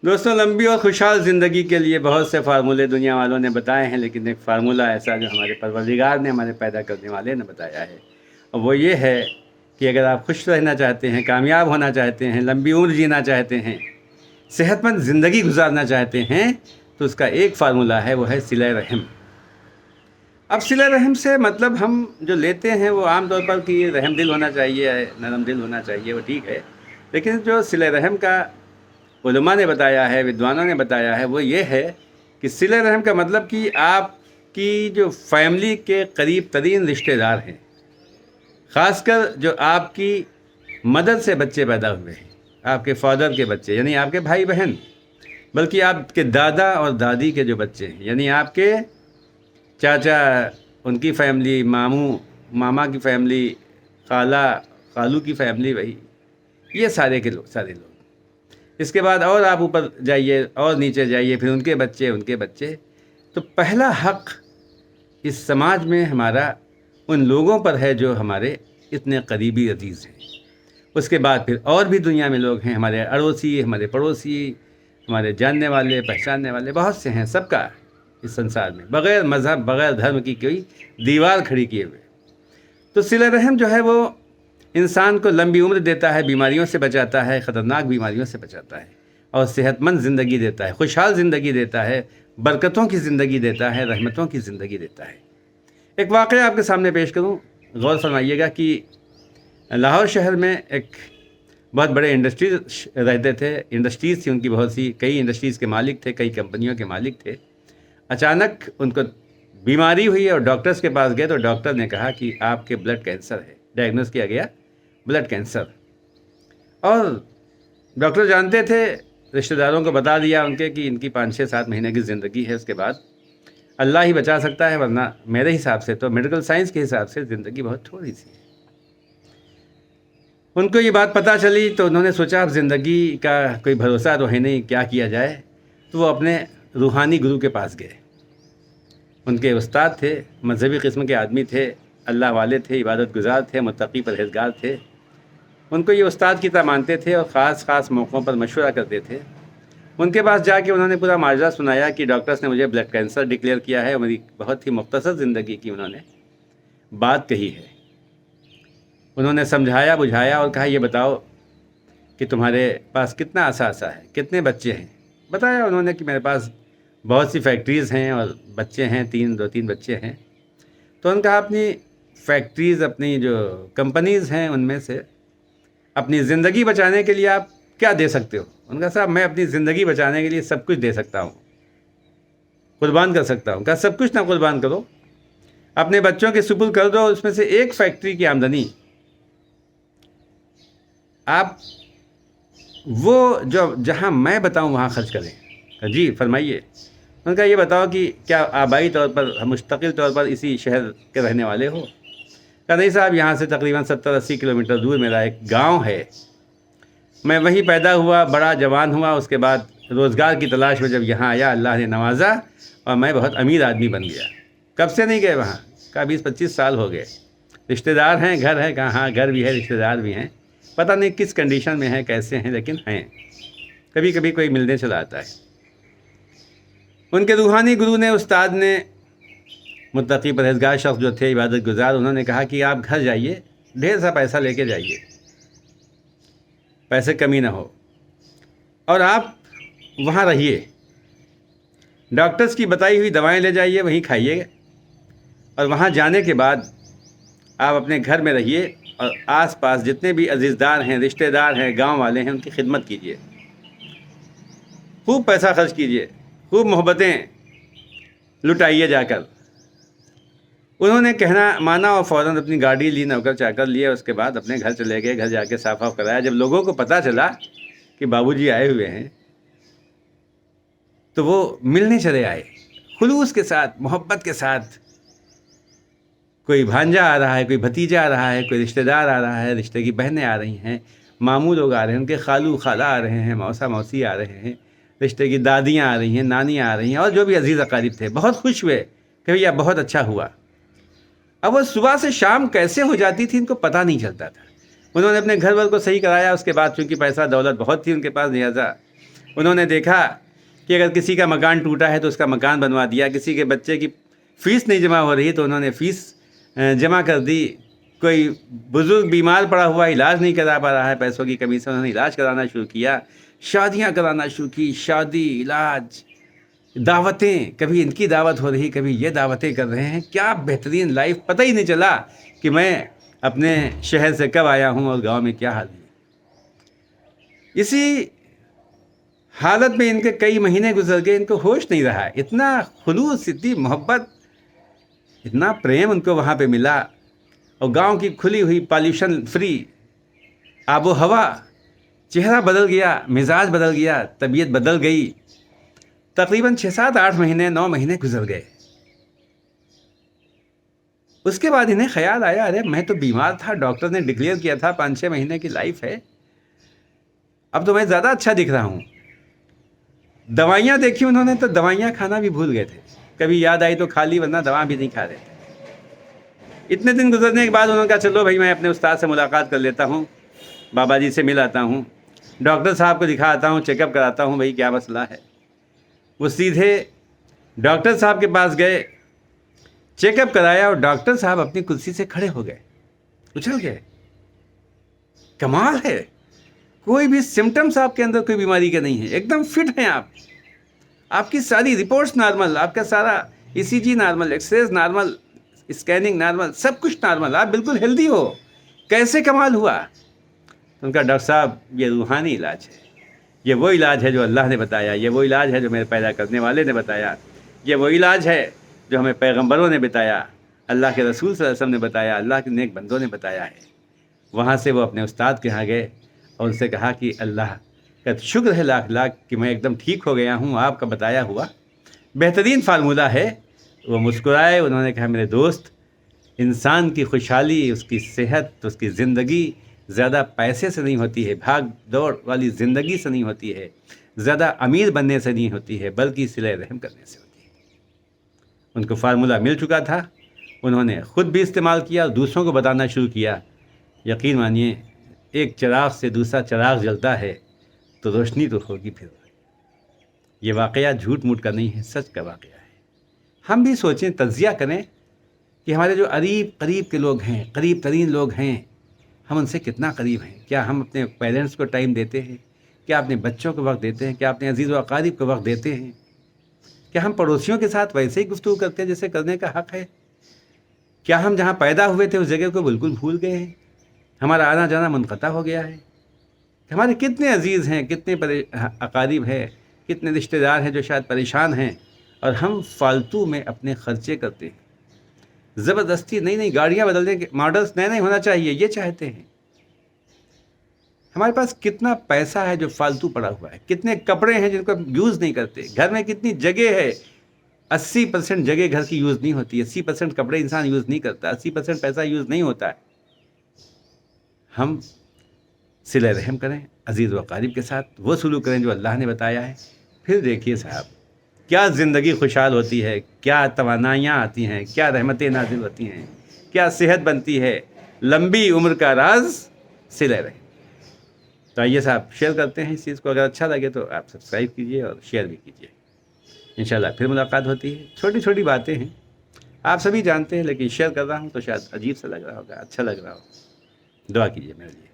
دوستوں، لمبی اور خوشحال زندگی کے لیے بہت سے فارمولے دنیا والوں نے بتائے ہیں، لیکن ایک فارمولہ ایسا جو ہمارے پروردگار نے، ہمارے پیدا کرنے والے نے بتایا ہے، اور وہ یہ ہے کہ اگر آپ خوش رہنا چاہتے ہیں، کامیاب ہونا چاہتے ہیں، لمبی عمر جینا چاہتے ہیں، صحت مند زندگی گزارنا چاہتے ہیں، تو اس کا ایک فارمولہ ہے، وہ ہے صلہ رحم۔ اب صلہ رحم سے مطلب ہم جو لیتے ہیں وہ عام طور پر کہ رحم دل ہونا چاہیے، نرم دل ہونا چاہیے، وہ ٹھیک ہے، لیکن جو صلہ رحم کا علماء نے بتایا ہے، ودوانوں نے بتایا ہے، وہ یہ ہے کہ صلہ رحم کا مطلب کہ آپ کی جو فیملی کے قریب ترین رشتہ دار ہیں، خاص کر جو آپ کی مدد سے بچے پیدا ہوئے ہیں، آپ کے فادر کے بچے یعنی آپ کے بھائی بہن، بلکہ آپ کے دادا اور دادی کے جو بچے ہیں، یعنی آپ کے چاچا، ان کی فیملی، ماموں ماما کی فیملی، خالہ خالو کی فیملی، وہی یہ سارے لوگ، اس کے بعد اور آپ اوپر جائیے اور نیچے جائیے، پھر ان کے بچے، تو پہلا حق اس سماج میں ہمارا ان لوگوں پر ہے جو ہمارے اتنے قریبی عزیز ہیں۔ اس کے بعد پھر اور بھی دنیا میں لوگ ہیں، ہمارے اڑوسی، ہمارے پڑوسی، ہمارے جاننے والے، پہچاننے والے بہت سے ہیں، سب کا اس سنسار میں بغیر مذہب، بغیر دھرم کی کوئی دیوار کھڑی کیے ہوئے۔ تو صلہ رحم جو ہے وہ انسان کو لمبی عمر دیتا ہے، بیماریوں سے بچاتا ہے، خطرناک بیماریوں سے بچاتا ہے، اور صحت مند زندگی دیتا ہے، خوشحال زندگی دیتا ہے، برکتوں کی زندگی دیتا ہے، رحمتوں کی زندگی دیتا ہے۔ ایک واقعہ آپ کے سامنے پیش کروں، غور فرمائیے گا کہ لاہور شہر میں ایک بہت بڑے انڈسٹریز رہتے تھے، انڈسٹریز تھی ان کی بہت سی، کئی انڈسٹریز کے مالک تھے، کئی کمپنیوں کے مالک تھے۔ اچانک ان کو بیماری ہوئی اور ڈاکٹرز کے پاس گئے تو ڈاکٹر نے کہا کہ آپ کے بلڈ کینسر ہے، ڈائگنوز کیا گیا بلڈ کینسر۔ اور ڈاکٹر جانتے تھے، رشتہ داروں کو بتا دیا ان کے کہ ان کی 5-6-7 مہینے کی زندگی ہے، اس کے بعد اللہ ہی بچا سکتا ہے، ورنہ میرے حساب سے تو میڈیکل سائنس کے حساب سے زندگی بہت تھوڑی سی ہے۔ ان کو یہ بات پتہ چلی تو انہوں نے سوچا اب زندگی کا کوئی بھروسہ تو ہے نہیں، کیا کیا جائے، تو وہ اپنے روحانی گرو کے پاس گئے۔ ان کے استاد تھے، مذہبی قسم کے آدمی تھے، اللہ والے تھے، عبادت گزار تھے، متقی پرہیزگار تھے۔ ان کو یہ استاد کی طرح مانتے تھے اور خاص موقعوں پر مشورہ کرتے تھے۔ ان کے پاس جا کے انہوں نے پورا معجزہ سنایا کہ ڈاکٹرز نے مجھے بلڈ کینسر ڈکلیئر کیا ہے، اور میری بہت ہی مختصر زندگی کی انہوں نے بات کہی ہے۔ انہوں نے سمجھایا بجھایا اور کہا یہ بتاؤ کہ تمہارے پاس کتنا اثاثہ ہے، کتنے بچے ہیں۔ بتایا انہوں نے کہ میرے پاس بہت سی فیکٹریز ہیں اور بچے ہیں، 2-3 بچے ہیں۔ تو ان کہا اپنی فیکٹریز، اپنی جو کمپنیز ہیں ان میں سے اپنی زندگی بچانے کے لیے آپ کیا دے سکتے ہو؟ ان کا صاحب میں اپنی زندگی بچانے کے لیے سب کچھ دے سکتا ہوں، قربان کر سکتا ہوں۔ کہا سب کچھ نہ قربان کرو، اپنے بچوں کے سپرد کر دو، اس میں سے ایک فیکٹری کی آمدنی آپ وہ جو جہاں میں بتاؤں وہاں خرچ کریں۔ کہا جی فرمائیے۔ ان کا یہ بتاؤ کہ کیا آبائی طور پر، مستقل طور پر اسی شہر کے رہنے والے ہو؟ کہا نہیں صاحب، یہاں سے تقریباً 70-80 کلومیٹر دور میرا ایک گاؤں ہے، میں وہیں پیدا ہوا، بڑا جوان ہوا، اس کے بعد روزگار کی تلاش میں جب یہاں آیا اللہ نے نوازا اور میں بہت امیر آدمی بن گیا۔ کب سے نہیں گئے وہاں؟ کہا 20-25 سال ہو گئے۔ رشتہ دار ہیں، گھر ہے؟ کہا ہاں گھر بھی ہے، رشتہ دار بھی ہیں، پتہ نہیں کس کنڈیشن میں ہیں، کیسے ہیں، لیکن ہیں، کبھی کبھی کوئی ملنے چلا آتا ہے۔ ان کے روحانی گرو نے، استاد نے، متقی پرہیزگار شخص جو تھے، عبادت گزار، انہوں نے کہا کہ آپ گھر جائیے، ڈھیر سا پیسہ لے کے جائیے، پیسے کمی نہ ہو، اور آپ وہاں رہیے، ڈاکٹرز کی بتائی ہوئی دوائیں لے جائیے، وہیں کھائیے، اور وہاں جانے کے بعد آپ اپنے گھر میں رہیے اور آس پاس جتنے بھی عزیزدار ہیں، رشتہ دار ہیں، گاؤں والے ہیں، ان کی خدمت کیجیے، خوب پیسہ خرچ کیجیے، خوب محبتیں لٹائیے جا کر۔ انہوں نے کہنا مانا اور فوراً اپنی گاڑی لی، نوکر چاکر لیے، اس کے بعد اپنے گھر چلے گئے۔ گھر جا کے صاف صاف کرایا۔ جب لوگوں کو پتہ چلا کہ بابو جی آئے ہوئے ہیں تو وہ ملنے چلے آئے، خلوص کے ساتھ، محبت کے ساتھ۔ کوئی بھانجا آ رہا ہے، کوئی بھتیجا آ رہا ہے، کوئی رشتہ دار آ رہا ہے، رشتے کی بہنیں آ رہی ہیں، ماموں لوگ آ رہے ہیں، ان کے خالو خالہ آ رہے ہیں، موسا موسی آ رہے ہیں، رشتے کی دادیاں آ رہی ہیں، نانی آ رہی ہیں، اور جو بھی عزیز اقارب تھے بہت خوش ہوئے کہ بھیا بہت اچھا ہوا۔ اب وہ صبح سے شام کیسے ہو جاتی تھی ان کو پتہ نہیں چلتا تھا۔ انہوں نے اپنے گھر والوں کو صحیح کرایا، اس کے بعد چونکہ پیسہ دولت بہت تھی ان کے پاس، لہٰذا انہوں نے دیکھا کہ اگر کسی کا مکان ٹوٹا ہے تو اس کا مکان بنوا دیا، کسی کے بچے کی فیس نہیں جمع ہو رہی تو انہوں نے فیس جمع کر دی، کوئی بزرگ بیمار پڑا ہوا علاج نہیں کرا پا رہا ہے پیسوں کی کمی سے، انہوں نے علاج کرانا شروع کیا، شادیاں کرانا شروع کی، شادی، علاج، دعوتیں، کبھی ان کی دعوت ہو رہی، کبھی یہ دعوتیں کر رہے ہیں، کیا بہترین لائف، پتہ ہی نہیں چلا کہ میں اپنے شہر سے کب آیا ہوں اور گاؤں میں کیا حال ہے۔ اسی حالت میں ان کے کئی مہینے گزر گئے، ان کو ہوش نہیں رہا، اتنا خلوص، اتنی محبت، اتنا پریم ان کو وہاں پہ ملا، اور گاؤں کی کھلی ہوئی پالیوشن فری آب و ہوا، چہرہ بدل گیا، مزاج بدل گیا، طبیعت بدل گئی۔ تقریباً 6 7 8 مہینے 9 مہینے گزر گئے۔ اس کے بعد انہیں خیال آیا، ارے میں تو بیمار تھا، ڈاکٹر نے ڈکلیئر کیا تھا 5 6 مہینے کی لائف ہے، اب تو میں زیادہ اچھا دکھ رہا ہوں۔ دوائیاں دیکھی انہوں نے تو دوائیاں کھانا بھی بھول گئے تھے، کبھی یاد آئی تو کھا لی، ورنہ دوا بھی نہیں کھا رہے تھے۔ اتنے دن گزرنے کے بعد انہوں نے کہا چلو بھائی میں اپنے استاد سے ملاقات کر لیتا ہوں، بابا جی سے مل آتا ہوں، ڈاکٹر صاحب کو دکھا آتا ہوں، چیک اپ کراتا ہوں، بھائی کیا مسئلہ ہے۔ وہ سیدھے ڈاکٹر صاحب کے پاس گئے، چیک اپ کرایا، اور ڈاکٹر صاحب اپنی کرسی سے کھڑے ہو گئے، اچھل گئے۔ کمال ہے، کوئی بھی سمٹمس آپ کے اندر کوئی بیماری کے نہیں ہے، ایک دم فٹ ہیں آپ کی ساری رپورٹس نارمل، آپ کا سارا E C G normal, X rays normal, scanning normal, سب کچھ نارمل، آپ بالکل ہیلدی ہو، کیسے کمال ہوا؟ ان کا ڈاکٹر صاحب یہ روحانی علاج ہے، یہ وہ علاج ہے جو اللہ نے بتایا، یہ وہ علاج ہے جو میرے پیدا کرنے والے نے بتایا، یہ وہ علاج ہے جو ہمیں پیغمبروں نے بتایا، اللہ کے رسول صلی اللہ علیہ وسلم نے بتایا، اللہ کے نیک بندوں نے بتایا ہے۔ وہاں سے وہ اپنے استاد کے یہاں گئے اور ان سے کہا کہ اللہ کا شکر ہے لاکھ لاکھ کہ میں ایک دم ٹھیک ہو گیا ہوں، آپ کا بتایا ہوا بہترین فارمولہ ہے۔ وہ مسکرائے، انہوں نے کہا میرے دوست، انسان کی خوشحالی، اس کی صحت، اس کی زندگی زیادہ پیسے سے نہیں ہوتی ہے، بھاگ دوڑ والی زندگی سے نہیں ہوتی ہے، زیادہ امیر بننے سے نہیں ہوتی ہے، بلکہ صلہ رحم کرنے سے ہوتی ہے۔ ان کو فارمولہ مل چکا تھا، انہوں نے خود بھی استعمال کیا اور دوسروں کو بتانا شروع کیا۔ یقین مانیے، ایک چراغ سے دوسرا چراغ جلتا ہے تو روشنی تو ہوگی پھر۔ یہ واقعہ جھوٹ موٹ کا نہیں ہے، سچ کا واقعہ ہے۔ ہم بھی سوچیں، تجزیہ کریں کہ ہمارے جو قریب کے لوگ ہیں، قریب ترین لوگ ہیں، ہم ان سے کتنا قریب ہیں؟ کیا ہم اپنے پیرنٹس کو ٹائم دیتے ہیں؟ کیا اپنے بچوں کو وقت دیتے ہیں؟ کیا اپنے عزیز و اقارب کو وقت دیتے ہیں؟ کیا ہم پڑوسیوں کے ساتھ ویسے ہی گفتگو کرتے ہیں جیسے کرنے کا حق ہے؟ کیا ہم جہاں پیدا ہوئے تھے اس جگہ کو بالکل بھول گئے ہیں؟ ہمارا آنا جانا منقطع ہو گیا ہے؟ ہمارے کتنے عزیز ہیں، کتنے اقارب ہیں، کتنے رشتہ دار ہیں جو شاید پریشان ہیں، اور ہم فالتو میں اپنے خرچے کرتے ہیں، زبردستی نئی نئی گاڑیاں بدلنے کے ماڈلز نئے نئے ہونا چاہیے یہ چاہتے ہیں۔ ہمارے پاس کتنا پیسہ ہے جو فالتو پڑا ہوا ہے، کتنے کپڑے ہیں جن کو ہم یوز نہیں کرتے، گھر میں کتنی جگہ ہے، 80% جگہ گھر کی یوز نہیں ہوتی، 80% کپڑے انسان یوز نہیں کرتا، 80% پیسہ یوز نہیں ہوتا ہے۔ ہم صلہ رحم کریں، عزیز و اقارب کے ساتھ وہ سلوک کریں جو اللہ نے بتایا ہے، پھر دیکھیے صاحب کیا زندگی خوشحال ہوتی ہے، کیا توانائیاں آتی ہیں، کیا رحمتیں نازل ہوتی ہیں، کیا صحت بنتی ہے۔ لمبی عمر کا راز صلہ رحم۔ تو آئیے صاحب شیئر کرتے ہیں اس چیز کو، اگر اچھا لگے تو آپ سبسکرائب کیجئے اور شیئر بھی کیجئے۔ انشاءاللہ پھر ملاقات ہوتی ہے۔ چھوٹی چھوٹی باتیں ہیں، آپ سبھی جانتے ہیں، لیکن شیئر کر رہا ہوں تو شاید عجیب سا لگ رہا ہوگا، اچھا لگ رہا ہوگا۔ دعا کیجئے میرے لیے۔